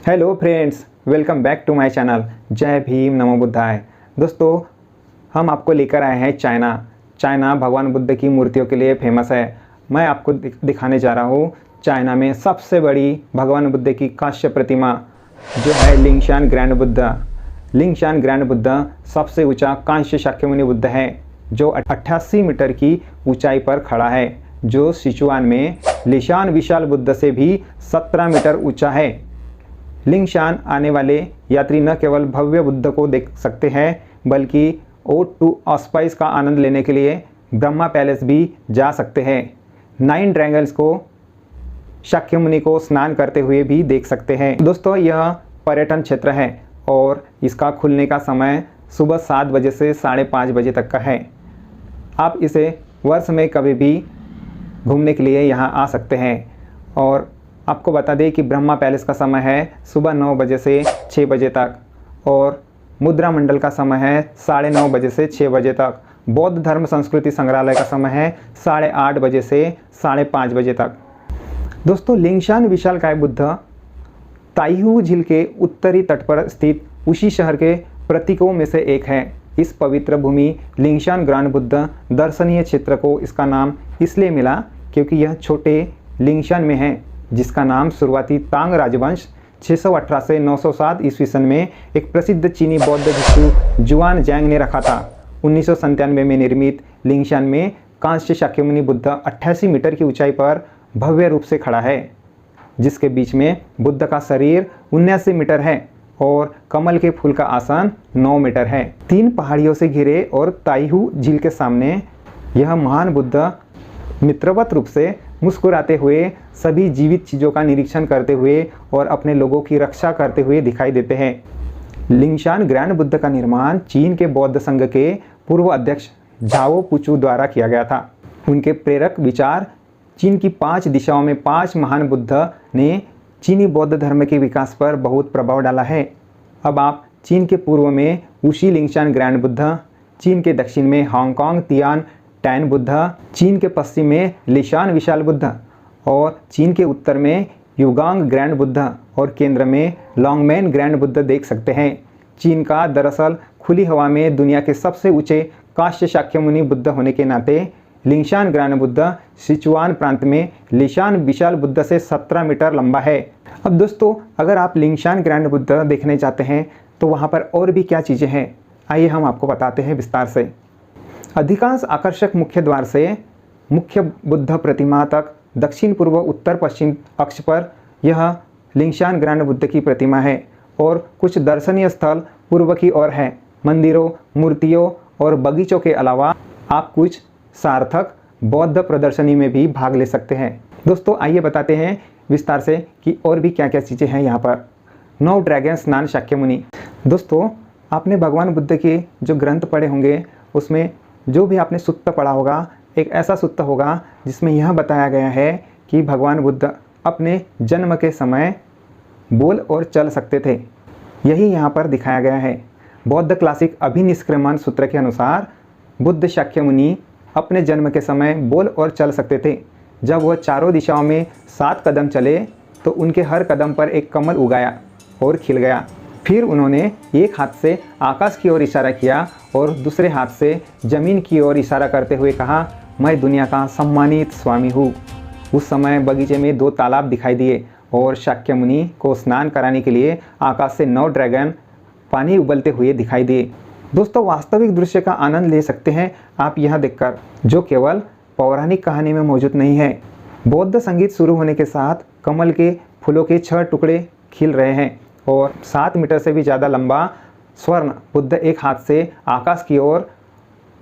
Hello friends, welcome back to my channel. जय भीम, नमो बुद्धाय। दोस्तों, हम आपको लेकर आए हैं चाइना भगवान बुद्ध की मूर्तियों के लिए फेमस है। मैं आपको दिखाने जा रहा हूँ चाइना में सबसे बड़ी भगवान बुद्ध की कांस्य प्रतिमा जो है लिंगशान ग्रैंड बुद्ध। लिंगशान ग्रैंड बुद्ध सबसे ऊंचा कांस्य शाक्यमुनि बुद्ध है जो 88 मीटर की ऊंचाई पर खड़ा है, जो सिचुआन में लिशान विशाल बुद्ध से भी 17 मीटर ऊंचा है। लिंगशान आने वाले यात्री न केवल भव्य बुद्ध को देख सकते हैं बल्कि ओड टू ऑस्पाइस का आनंद लेने के लिए ब्रह्मा पैलेस भी जा सकते हैं। 9 ड्रैगन्स को शाक्यमुनि को स्नान करते हुए भी देख सकते हैं। दोस्तों, यह पर्यटन क्षेत्र है और इसका खुलने का समय सुबह 7 बजे से 5:30 बजे तक का है। आप इसे वर्ष में कभी भी घूमने के लिए यहाँ आ सकते हैं। और आपको बता दें कि ब्रह्मा पैलेस का समय है सुबह 9 बजे से 6 बजे तक और मुद्रा मंडल का समय है 9:30 बजे से 6 बजे तक। बौद्ध धर्म संस्कृति संग्रहालय का समय है 8:30 बजे से 5:30 बजे तक। दोस्तों, लिंगशान विशालकाय बुद्ध ताइहू झील के उत्तरी तट पर स्थित उसी शहर के प्रतीकों में से एक है। इस पवित्र भूमि लिंगशान ग्रैंड बुद्ध दर्शनीय क्षेत्र को इसका नाम इसलिए मिला क्योंकि यह छोटे लिंगशान में है, जिसका नाम शुरुआती तांग राजवंश 618 से 907 ईस्वी सन में एक प्रसिद्ध चीनी बौद्ध भिक्षु जुआन जैंग ने रखा था। 1997 में निर्मित लिंगशान में कांस्य शाक्यमुनि बुद्ध 88 मीटर की ऊंचाई पर भव्य रूप से खड़ा है, जिसके बीच में बुद्ध का शरीर 79 मीटर है और कमल के फूल का आसन 9 मीटर है। 3 पहाड़ियों से घिरे और ताइहू झील के सामने यह महान बुद्ध मित्रवत रूप से मुस्कुराते हुए सभी जीवित चीज़ों का निरीक्षण करते हुए और अपने लोगों की रक्षा करते हुए दिखाई देते हैं। लिंगशान ग्रैंड बुद्ध का निर्माण चीन के बौद्ध संघ के पूर्व अध्यक्ष झाओ पुचू द्वारा किया गया था। उनके प्रेरक विचार चीन की 5 दिशाओं में 5 महान बुद्ध ने चीनी बौद्ध धर्म के विकास पर बहुत प्रभाव डाला है। अब आप चीन के पूर्व में उसी लिंगशान ग्रैंड बुद्ध, चीन के दक्षिण में हांगकांग तियान टैन बुद्ध, चीन के पश्चिम में लिशान विशाल बुद्ध और चीन के उत्तर में युगांग ग्रैंड बुद्ध और केंद्र में लॉन्गमैन ग्रैंड बुद्ध देख सकते हैं। चीन का दरअसल खुली हवा में दुनिया के सबसे ऊंचे कांस्य शाक्यमुनि बुद्ध होने के नाते लिंगशान ग्रैंड बुद्ध सिचुआन प्रांत में लिशान विशाल बुद्ध से 17 मीटर लंबा है। अब दोस्तों, अगर आप लिंगशान ग्रैंड बुद्ध देखने जाते हैं तो वहाँ पर और भी क्या चीज़ें हैं, आइए हम आपको बताते हैं विस्तार से। अधिकांश आकर्षक मुख्य द्वार से मुख्य बुद्ध प्रतिमा तक दक्षिण पूर्व उत्तर पश्चिम अक्ष पर यह लिंगशान ग्रैंड बुद्ध की प्रतिमा है और कुछ दर्शनीय स्थल पूर्व की ओर है। मंदिरों, मूर्तियों और बगीचों के अलावा आप कुछ सार्थक बौद्ध प्रदर्शनी में भी भाग ले सकते हैं। दोस्तों, आइए बताते हैं विस्तार से कि और भी क्या क्या चीज़ें हैं यहाँ पर। 9 ड्रैगन स्नान शाक्यमुनि। दोस्तों, आपने भगवान बुद्ध के जो ग्रंथ पढ़े होंगे उसमें जो भी आपने सुत्त पढ़ा होगा, एक ऐसा सुत्त होगा जिसमें यह बताया गया है कि भगवान बुद्ध अपने जन्म के समय बोल और चल सकते थे। यही यहाँ पर दिखाया गया है। बौद्ध क्लासिक अभिनिष्क्रमण सूत्र के अनुसार बुद्ध शाक्यमुनि अपने जन्म के समय बोल और चल सकते थे। जब वह चारों दिशाओं में 7 कदम चले तो उनके हर कदम पर एक कमल उगाया और खिल गया। फिर उन्होंने एक हाथ से आकाश की ओर इशारा किया और दूसरे हाथ से जमीन की ओर इशारा करते हुए कहा, मैं दुनिया का सम्मानित स्वामी हूँ। उस समय बगीचे में 2 तालाब दिखाई दिए और शाक्यमुनि को स्नान कराने के लिए आकाश से 9 ड्रैगन पानी उबलते हुए दिखाई दिए। दोस्तों, वास्तविक दृश्य का आनंद ले सकते हैं आप यह देखकर, जो केवल पौराणिक कहानी में मौजूद नहीं है। बौद्ध संगीत शुरू होने के साथ कमल के फूलों के 6 टुकड़े खिल रहे हैं और 7 मीटर से भी ज़्यादा लंबा स्वर्ण बुद्ध एक हाथ से आकाश की ओर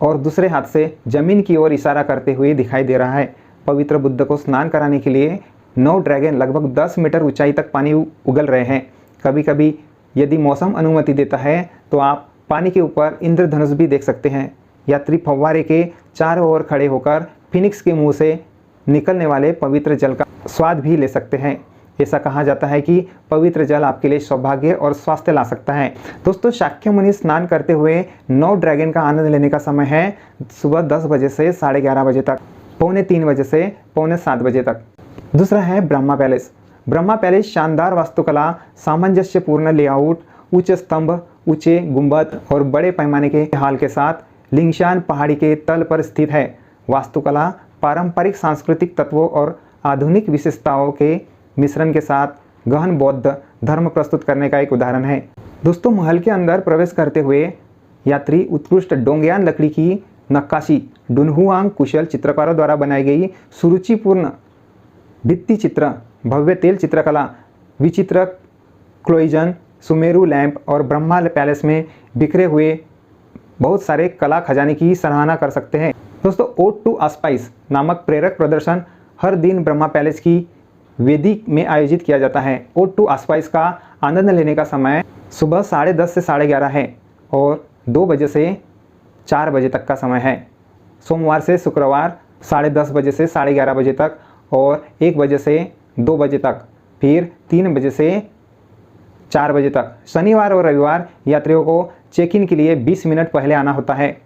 और दूसरे हाथ से जमीन की ओर इशारा करते हुए दिखाई दे रहा है। पवित्र बुद्ध को स्नान कराने के लिए 9 ड्रैगन लगभग 10 मीटर ऊंचाई तक पानी उगल रहे हैं। कभी कभी यदि मौसम अनुमति देता है तो आप पानी के ऊपर इंद्रधनुष भी देख सकते हैं। यात्री फव्वारे के चारों ओर खड़े होकर फिनिक्स के मुंह से निकलने वाले पवित्र जल का स्वाद भी ले सकते हैं। ऐसा कहा जाता है कि पवित्र जल आपके लिए सौभाग्य और स्वास्थ्य ला सकता है। दोस्तों, शाक्यमुनि स्नान करते हुए 9 ड्रैगन का आनंद लेने का समय है सुबह 10 बजे से 11:30 बजे तक, 2:45 बजे से 7:15 बजे तक। दूसरा है ब्रह्मा पैलेस। ब्रह्मा पैलेस शानदार वास्तुकला, सामंजस्यपूर्ण लेआउट, ऊंचे स्तंभ, ऊंचे गुंबद और बड़े पैमाने के हाल के साथ लिंगशान पहाड़ी के तल पर स्थित है। वास्तुकला पारंपरिक सांस्कृतिक तत्वों और आधुनिक विशेषताओं के मिश्रण के साथ गहन बौद्ध धर्म प्रस्तुत करने का एक उदाहरण है। दोस्तों, महल के अंदर प्रवेश करते हुए यात्री उत्कृष्ट डोंगयान लकड़ी की नक्काशी, डुनहुआंग कुशल चित्रकारों द्वारा बनाई गई सुरुचिपूर्ण भित्ति चित्र, भव्य तेल चित्रकला, विचित्र क्लोइजन, सुमेरु लैंप और ब्रह्मा पैलेस में बिखरे हुए बहुत सारे कला खजाने की सराहना कर सकते हैं। दोस्तों, ओड टू ऑस्पाइस नामक प्रेरक प्रदर्शन हर दिन ब्रह्मा पैलेस की वेदी में आयोजित किया जाता है। ओड टू ऑस्पाइस का आनंद लेने का समय सुबह 10:30 से 11:30 है और 2 बजे से 4 बजे तक का समय है। सोमवार से शुक्रवार 10:30 बजे से 11:30 बजे तक और 1 बजे से 2 बजे तक, फिर 3 बजे से 4 बजे तक। शनिवार और रविवार यात्रियों को चेक इन के लिए 20 मिनट पहले आना होता है।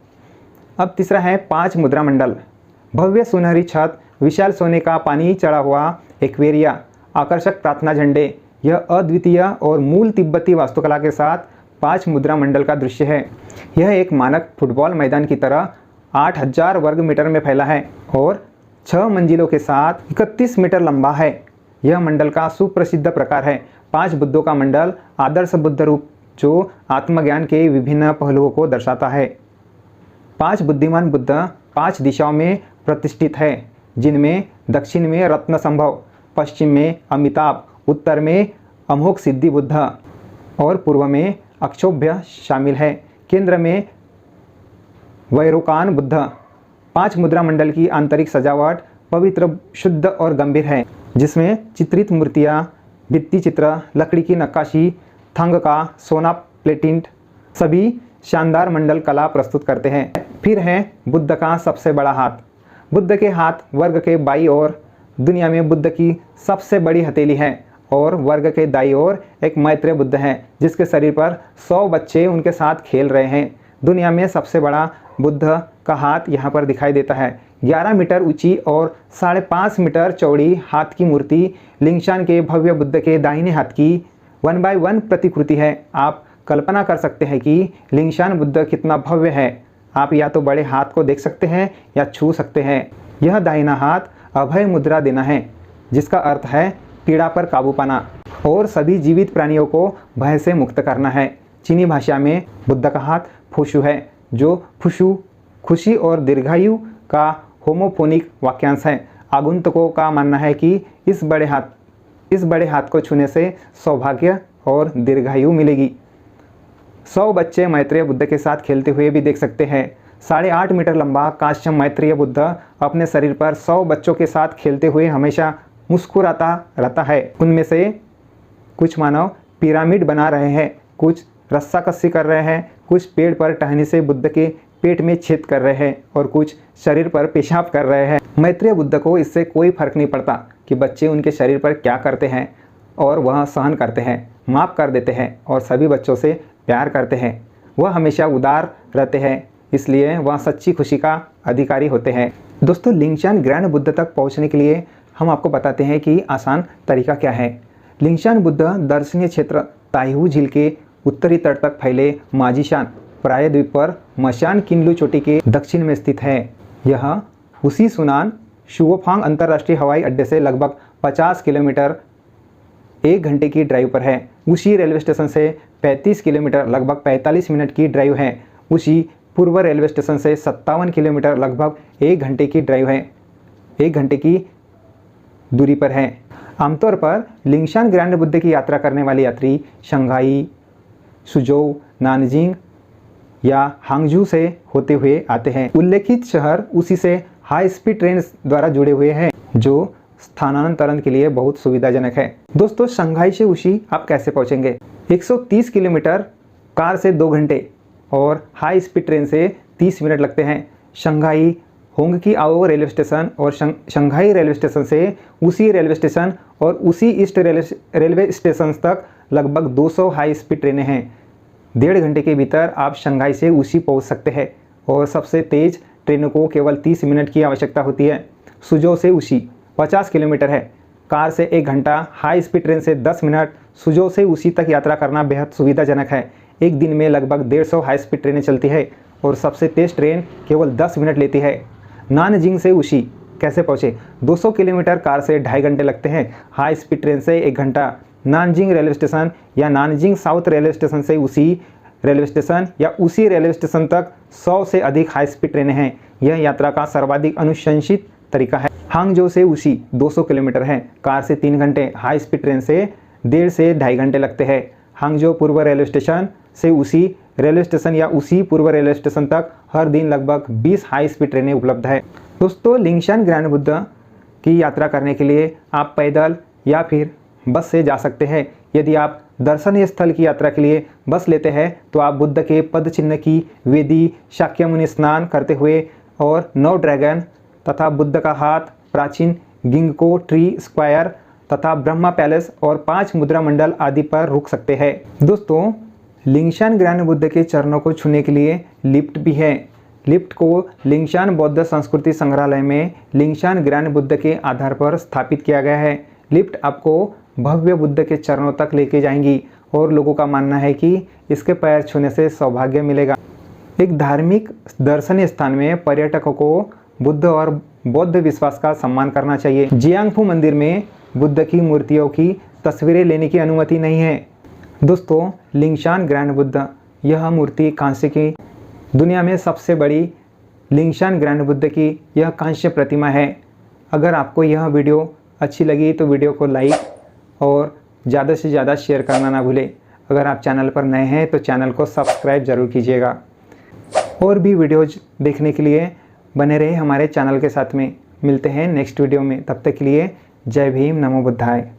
अब तीसरा है 5 मुद्रा मंडल। भव्य सुनहरी छत, विशाल सोने का पानी चढ़ा हुआ एक्वेरिया, आकर्षक प्रार्थना झंडे, यह अद्वितीय और मूल तिब्बती वास्तुकला के साथ 5 मुद्रा मंडल का दृश्य है। यह एक मानक फुटबॉल मैदान की तरह 8000 वर्ग मीटर में फैला है और 6 मंजिलों के साथ 31 मीटर लंबा है। यह मंडल का सुप्रसिद्ध प्रकार है। 5 बुद्धों का मंडल आदर्श बुद्ध रूप जो आत्मज्ञान के विभिन्न पहलुओं को दर्शाता है। 5 बुद्धिमान बुद्ध 5 दिशाओं में प्रतिष्ठित है, जिनमें दक्षिण में रत्न संभव, पश्चिम में अमिताभ, उत्तर में अमोघ सिद्धि बुद्ध और पूर्व में अक्षोभ्य शामिल है। केंद्र में वैरोकान बुद्ध। 5 मुद्रा मंडल की आंतरिक सजावट पवित्र, शुद्ध और गंभीर है, जिसमें चित्रित मूर्तियाँ, भित्ति चित्र, लकड़ी की नक्काशी, थंग का सोना प्लेटिंट सभी शानदार मंडल कला प्रस्तुत करते हैं। फिर है बुद्ध का सबसे बड़ा हाथ। बुद्ध के हाथ वर्ग के बाईं ओर दुनिया में बुद्ध की सबसे बड़ी हथेली है और वर्ग के दाईं ओर एक मैत्रेय बुद्ध है, जिसके शरीर पर 100 बच्चे उनके साथ खेल रहे हैं। दुनिया में सबसे बड़ा बुद्ध का हाथ यहाँ पर दिखाई देता है। 11 मीटर ऊंची और 5.5 मीटर चौड़ी हाथ की मूर्ति लिंगशान के भव्य बुद्ध के दाहिने हाथ की 1/1 प्रतिकृति है। आप कल्पना कर सकते हैं कि लिंगशान बुद्ध कितना भव्य है। आप या तो बड़े हाथ को देख सकते हैं या छू सकते हैं। यह दाहिना हाथ अभय मुद्रा देना है, जिसका अर्थ है पीड़ा पर काबू पाना और सभी जीवित प्राणियों को भय से मुक्त करना है। चीनी भाषा में बुद्ध का हाथ फुशु है, जो फुशु खुशी और दीर्घायु का होमोफोनिक वाक्यांश है। आगंतुकों का मानना है कि इस बड़े हाथ को छूने से सौभाग्य और दीर्घायु मिलेगी। 100 बच्चे मैत्रेय बुद्ध के साथ खेलते हुए भी देख सकते हैं। 8.5 मीटर लंबा कांस्य मैत्रेय बुद्ध अपने शरीर पर 100 बच्चों के साथ खेलते हुए हमेशा मुस्कुराता रहता है। उनमें से कुछ मानव पिरामिड बना रहे हैं, कुछ रस्साकसी कर रहे हैं, कुछ पेड़ पर टहनी से बुद्ध के पेट में छेद कर रहे हैं और कुछ शरीर पर पेशाब कर रहे हैं। मैत्रेय बुद्ध को इससे कोई फर्क नहीं पड़ता कि बच्चे उनके शरीर पर क्या करते हैं और वह सहन करते हैं, माफ़ कर देते हैं और सभी बच्चों से प्यार करते हैं। वह हमेशा उदार रहते हैं, इसलिए वह सच्ची खुशी का अधिकारी होते हैं। दोस्तों, लिंगशान ग्रैंड बुद्ध तक पहुंचने के लिए हम आपको बताते हैं कि आसान तरीका क्या है। लिंगशान बुद्ध दर्शनीय क्षेत्र ताइहू झील के उत्तरी तट तक फैले माजिशान प्रायद्वीप पर मशान किनलू चोटी के दक्षिण में स्थित है। यह उसी सुनान शुओफांग अंतर्राष्ट्रीय हवाई अड्डे से लगभग 50 किलोमीटर 1 घंटे की ड्राइव पर है। उसी रेलवे स्टेशन से 35 किलोमीटर लगभग 45 मिनट की ड्राइव है। उसी पूर्व रेलवे स्टेशन से 57 किलोमीटर लगभग 1 घंटे की ड्राइव है, 1 घंटे की दूरी पर है। आमतौर पर लिंगशान ग्रैंड बुद्ध की यात्रा करने वाले यात्री शंघाई, सुजोउ, नानजिंग या हांगझू से होते हुए आते हैं। उल्लेखित शहर उसी से हाई स्पीड ट्रेन द्वारा जुड़े हुए हैं, जो स्थानांतरण के लिए बहुत सुविधाजनक है। दोस्तों, शंघाई से उसी आप कैसे पहुंचेंगे? 130 किलोमीटर कार से 2 घंटे और हाई स्पीड ट्रेन से 30 मिनट लगते हैं। शंघाई होंगकी आओ रेलवे स्टेशन और शंघाई रेलवे स्टेशन से उसी रेलवे स्टेशन और उसी ईस्ट रेलवे स्टेशन तक लगभग 200 हाई स्पीड ट्रेनें हैं। 1.5 घंटे के भीतर आप शंघाई से उसी पहुंच सकते हैं और सबसे तेज़ ट्रेनों को केवल 30 मिनट की आवश्यकता होती है। सुजो से उसी 50 किलोमीटर है, कार से 1 घंटा, हाई स्पीड ट्रेन से 10 मिनट, सुजो से उसी तक यात्रा करना बेहद सुविधाजनक है। एक दिन में लगभग 150 हाई स्पीड ट्रेनें चलती है और सबसे तेज़ ट्रेन केवल 10 मिनट लेती है। नानजिंग से उसी कैसे पहुँचे? 200 किलोमीटर कार से 2.5 घंटे लगते हैं, हाई स्पीड ट्रेन से 1 घंटा। नानजिंग रेलवे स्टेशन या नानजिंग साउथ रेलवे स्टेशन से उसी रेलवे स्टेशन या उसी रेलवे स्टेशन तक 100 से अधिक हाई स्पीड ट्रेनें हैं। यह यात्रा का सर्वाधिक अनुशंसित तरीका है। हांगझो से उसी 200 किलोमीटर है, कार से 3 घंटे, हाई स्पीड ट्रेन से 1.5 से 2.5 घंटे लगते हैं। हांगझो पूर्व रेलवे स्टेशन से उसी रेलवे स्टेशन या उसी पूर्व रेलवे स्टेशन तक हर दिन लगभग 20 हाई स्पीड ट्रेनें उपलब्ध है। दोस्तों, लिंगशान ग्रैंड बुद्ध की यात्रा करने के लिए आप पैदल या फिर बस से जा सकते हैं। यदि आप दर्शनीय स्थल की यात्रा के लिए बस लेते हैं तो आप बुद्ध के पद चिन्ह की वेदी, शाक्यमुनि स्नान करते हुए और 9 ड्रैगन तथा बुद्ध का हाथ, प्राचीन गिंगको ट्री स्क्वायर तथा ब्रह्मा पैलेस और 5 मुद्रा मंडल आदि पर रुक सकते हैं। दोस्तों, लिंगशान ग्रैंड बुद्ध के चरणों को छूने के लिए लिफ्ट भी है। लिफ्ट को लिंगशान बौद्ध संस्कृति संग्रहालय में लिंगशान ग्रैंड बुद्ध के आधार पर स्थापित किया गया है। लिफ्ट आपको भव्य बुद्ध के चरणों तक लेके जाएंगी और लोगों का मानना है कि इसके पैर छूने से सौभाग्य मिलेगा। एक धार्मिक दर्शनीय स्थान में पर्यटकों को बुद्ध और बौद्ध विश्वास का सम्मान करना चाहिए। जियांगफू मंदिर में बुद्ध की मूर्तियों की तस्वीरें लेने की अनुमति नहीं है। दोस्तों, लिंगशान ग्रैंड बुद्ध, यह मूर्ति कांस्य की दुनिया में सबसे बड़ी लिंगशान ग्रैंड बुद्ध की यह कांस्य प्रतिमा है। अगर आपको यह वीडियो अच्छी लगी तो वीडियो को लाइक और ज़्यादा से ज़्यादा शेयर करना ना भूलें। अगर आप चैनल पर नए हैं तो चैनल को सब्सक्राइब ज़रूर कीजिएगा। और भी वीडियोज देखने के लिए बने रहे हमारे चैनल के साथ में। मिलते हैं नेक्स्ट वीडियो में, तब तक के लिए जय भीम, नमो बुद्धाय।